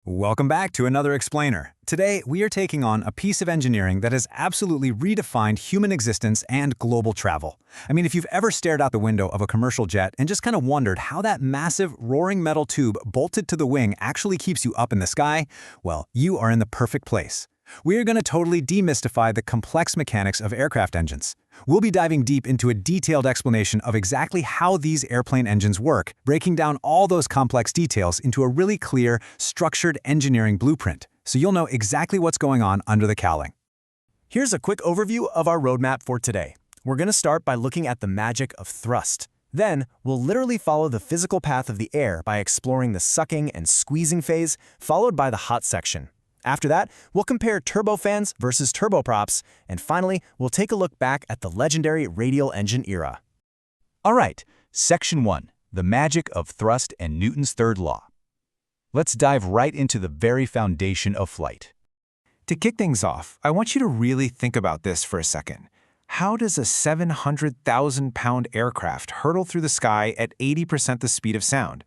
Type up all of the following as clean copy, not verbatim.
Welcome back to another explainer. Today, we are taking on a piece of engineering that has absolutely redefined human existence and global travel. I mean, if you've ever stared out the window of a commercial jet and just kind of wondered how that massive, roaring metal tube bolted to the wing actually keeps you up in the sky, well, you are in the perfect place. We are going to totally demystify the complex mechanics of aircraft engines. We'll be diving deep into a detailed explanation of exactly how these airplane engines work, breaking down all those complex details into a really clear, structured engineering blueprint, so you'll know exactly what's going on under the cowling. Here's a quick overview of our roadmap for today. We're going to start by looking at the magic of thrust. Then, we'll literally follow the physical path of the air by exploring the sucking and squeezing phase, followed by the hot section. After that, we'll compare turbofans versus turboprops, and finally, we'll take a look back at the legendary radial engine era. All right, Section 1, the magic of thrust and Newton's third law. Let's dive right into the very foundation of flight. To kick things off, I want you to really think about this for a second. How does a 700,000-pound aircraft hurtle through the sky at 80% the speed of sound?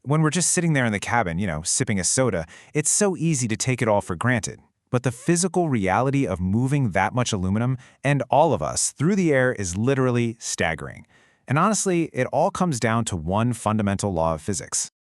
When we're just sitting there in the cabin, sipping a soda, it's so easy to take it all for granted. But the physical reality of moving that much aluminum, and all of us, through the air is literally staggering. And honestly, it all comes down to one fundamental law of physics.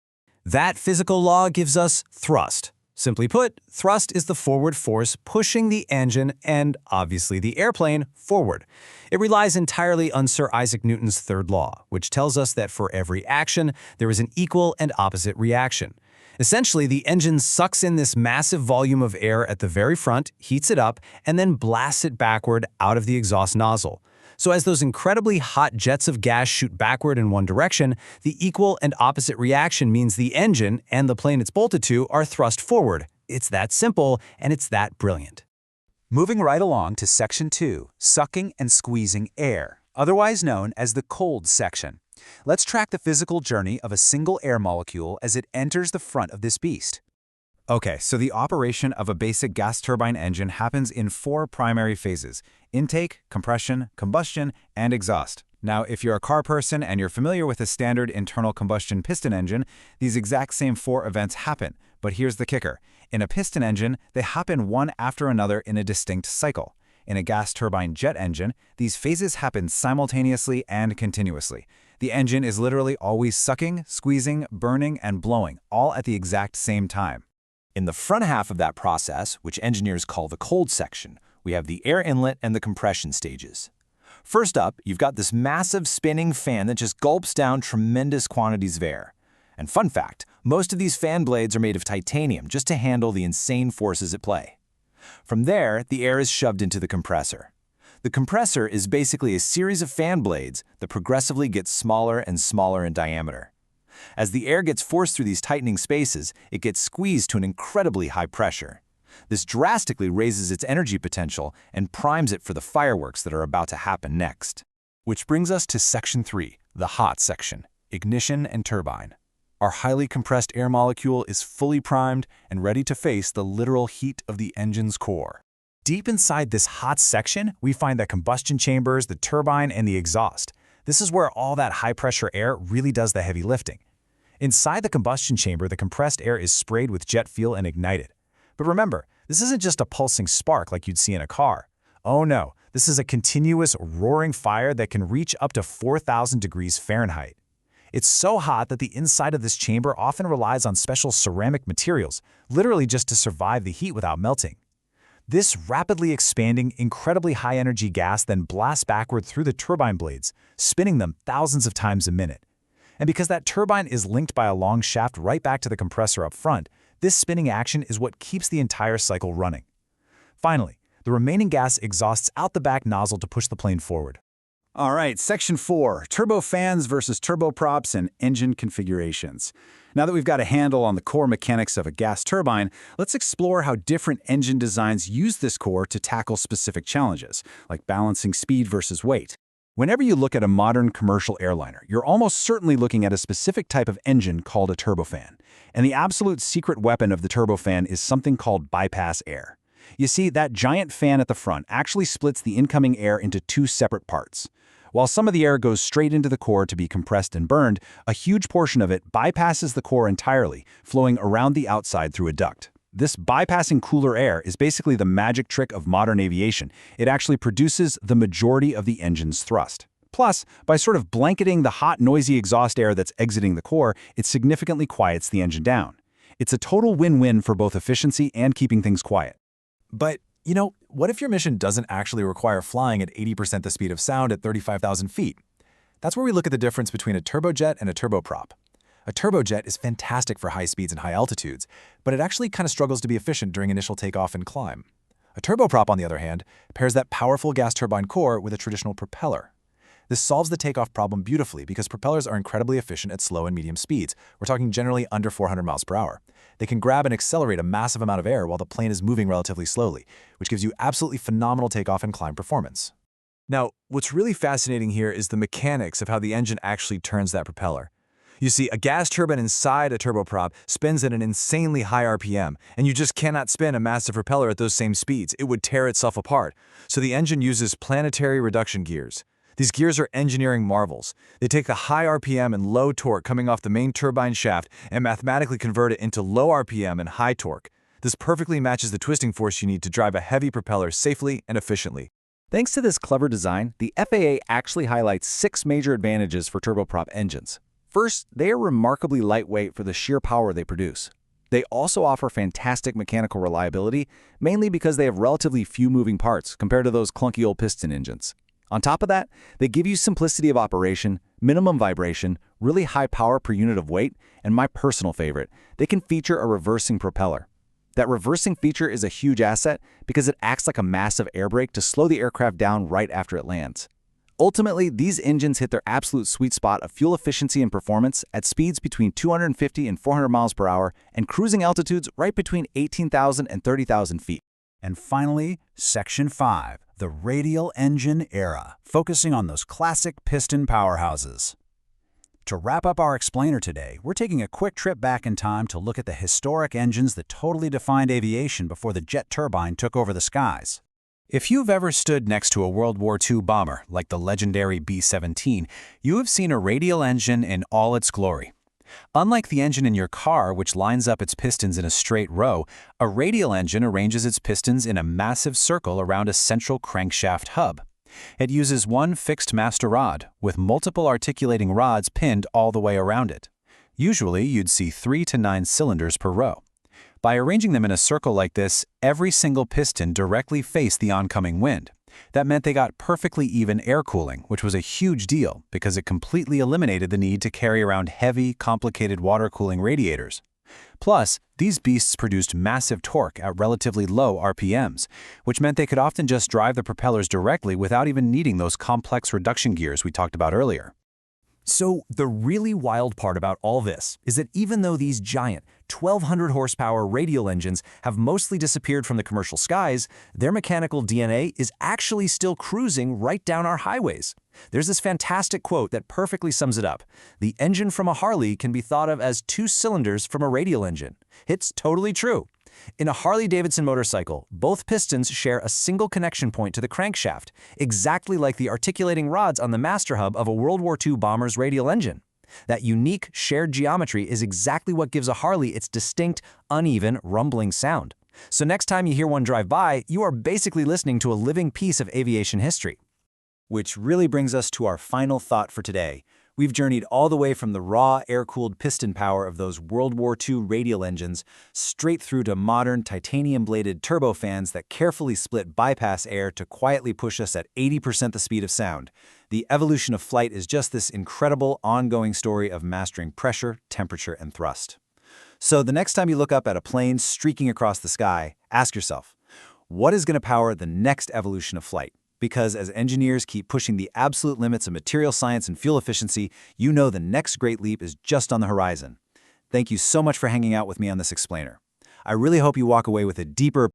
That physical law gives us thrust. Simply put, thrust is the forward force pushing the engine and, obviously, the airplane forward. It relies entirely on Sir Isaac Newton's third law, which tells us that for every action, there is an equal and opposite reaction. Essentially, the engine sucks in this massive volume of air at the very front, heats it up, and then blasts it backward out of the exhaust nozzle. So as those incredibly hot jets of gas shoot backward in one direction, the equal and opposite reaction means the engine and the plane it's bolted to are thrust forward. It's that simple, and it's that brilliant. Moving right along to Section 2, sucking and squeezing air, otherwise known as the cold section. Let's track the physical journey of a single air molecule as it enters the front of this beast. Okay, so the operation of a basic gas turbine engine happens in 4 primary phases: intake, compression, combustion, and exhaust. Now, if you're a car person and you're familiar with a standard internal combustion piston engine, these exact same 4 events happen. But here's the kicker. In a piston engine, they happen one after another in a distinct cycle. In a gas turbine jet engine, these phases happen simultaneously and continuously. The engine is literally always sucking, squeezing, burning, and blowing, all at the exact same time. In the front half of that process, which engineers call the cold section, we have the air inlet and the compression stages. First up, you've got this massive spinning fan that just gulps down tremendous quantities of air. And fun fact, most of these fan blades are made of titanium just to handle the insane forces at play. From there, the air is shoved into the compressor. The compressor is basically a series of fan blades that progressively get smaller and smaller in diameter. As the air gets forced through these tightening spaces, it gets squeezed to an incredibly high pressure. This drastically raises its energy potential and primes it for the fireworks that are about to happen next. Which brings us to Section 3, the hot section, ignition and turbine. Our highly compressed air molecule is fully primed and ready to face the literal heat of the engine's core. Deep inside this hot section, we find the combustion chambers, the turbine, and the exhaust. This is where all that high-pressure air really does the heavy lifting. Inside the combustion chamber, the compressed air is sprayed with jet fuel and ignited. But remember, this isn't just a pulsing spark like you'd see in a car. Oh no, this is a continuous, roaring fire that can reach up to 4,000 degrees Fahrenheit. It's so hot that the inside of this chamber often relies on special ceramic materials, literally just to survive the heat without melting. This rapidly expanding, incredibly high-energy gas then blasts backward through the turbine blades, spinning them thousands of times a minute. And because that turbine is linked by a long shaft right back to the compressor up front, this spinning action is what keeps the entire cycle running. Finally, the remaining gas exhausts out the back nozzle to push the plane forward. All right, Section 4, turbofans versus turboprops and engine configurations. Now that we've got a handle on the core mechanics of a gas turbine, let's explore how different engine designs use this core to tackle specific challenges, like balancing speed versus weight. Whenever you look at a modern commercial airliner, you're almost certainly looking at a specific type of engine called a turbofan. And the absolute secret weapon of the turbofan is something called bypass air. You see, that giant fan at the front actually splits the incoming air into 2 separate parts. While some of the air goes straight into the core to be compressed and burned, a huge portion of it bypasses the core entirely, flowing around the outside through a duct. This bypassing cooler air is basically the magic trick of modern aviation. It actually produces the majority of the engine's thrust. Plus, by sort of blanketing the hot, noisy exhaust air that's exiting the core, it significantly quiets the engine down. It's a total win-win for both efficiency and keeping things quiet. But, what if your mission doesn't actually require flying at 80% the speed of sound at 35,000 feet? That's where we look at the difference between a turbojet and a turboprop. A turbojet is fantastic for high speeds and high altitudes, but it actually kind of struggles to be efficient during initial takeoff and climb. A turboprop, on the other hand, pairs that powerful gas turbine core with a traditional propeller. This solves the takeoff problem beautifully because propellers are incredibly efficient at slow and medium speeds. We're talking generally under 400 miles per hour. They can grab and accelerate a massive amount of air while the plane is moving relatively slowly, which gives you absolutely phenomenal takeoff and climb performance. Now, what's really fascinating here is the mechanics of how the engine actually turns that propeller. You see, a gas turbine inside a turboprop spins at an insanely high RPM, and you just cannot spin a massive propeller at those same speeds. It would tear itself apart. So the engine uses planetary reduction gears. These gears are engineering marvels. They take the high RPM and low torque coming off the main turbine shaft and mathematically convert it into low RPM and high torque. This perfectly matches the twisting force you need to drive a heavy propeller safely and efficiently. Thanks to this clever design, the FAA actually highlights 6 major advantages for turboprop engines. First, they are remarkably lightweight for the sheer power they produce. They also offer fantastic mechanical reliability, mainly because they have relatively few moving parts compared to those clunky old piston engines. On top of that, they give you simplicity of operation, minimum vibration, really high power per unit of weight, and my personal favorite, they can feature a reversing propeller. That reversing feature is a huge asset because it acts like a massive air brake to slow the aircraft down right after it lands. Ultimately, these engines hit their absolute sweet spot of fuel efficiency and performance at speeds between 250 and 400 miles per hour and cruising altitudes right between 18,000 and 30,000 feet. And finally, Section 5, the radial engine era, focusing on those classic piston powerhouses. To wrap up our explainer today, we're taking a quick trip back in time to look at the historic engines that totally defined aviation before the jet turbine took over the skies. If you've ever stood next to a World War II bomber, like the legendary B-17, you have seen a radial engine in all its glory. Unlike the engine in your car, which lines up its pistons in a straight row, a radial engine arranges its pistons in a massive circle around a central crankshaft hub. It uses one fixed master rod, with multiple articulating rods pinned all the way around it. Usually, you'd see 3 to 9 cylinders per row. By arranging them in a circle like this, every single piston directly faced the oncoming wind. That meant they got perfectly even air cooling, which was a huge deal because it completely eliminated the need to carry around heavy, complicated water cooling radiators. Plus, these beasts produced massive torque at relatively low RPMs, which meant they could often just drive the propellers directly without even needing those complex reduction gears we talked about earlier. So the really wild part about all this is that even though these giant 1,200 horsepower radial engines have mostly disappeared from the commercial skies, their mechanical DNA is actually still cruising right down our highways. There's this fantastic quote that perfectly sums it up. The engine from a Harley can be thought of as 2 cylinders from a radial engine. It's totally true. In a Harley-Davidson motorcycle, both pistons share a single connection point to the crankshaft, exactly like the articulating rods on the master hub of a World War II bomber's radial engine. That unique, shared geometry is exactly what gives a Harley its distinct, uneven, rumbling sound. So next time you hear one drive by, you are basically listening to a living piece of aviation history. Which really brings us to our final thought for today. We've journeyed all the way from the raw, air-cooled piston power of those World War II radial engines straight through to modern titanium-bladed turbofans that carefully split bypass air to quietly push us at 80% the speed of sound. The evolution of flight is just this incredible, ongoing story of mastering pressure, temperature, and thrust. So the next time you look up at a plane streaking across the sky, ask yourself, what is going to power the next evolution of flight? Because as engineers keep pushing the absolute limits of material science and fuel efficiency, you know the next great leap is just on the horizon. Thank you so much for hanging out with me on this explainer. I really hope you walk away with a deeper,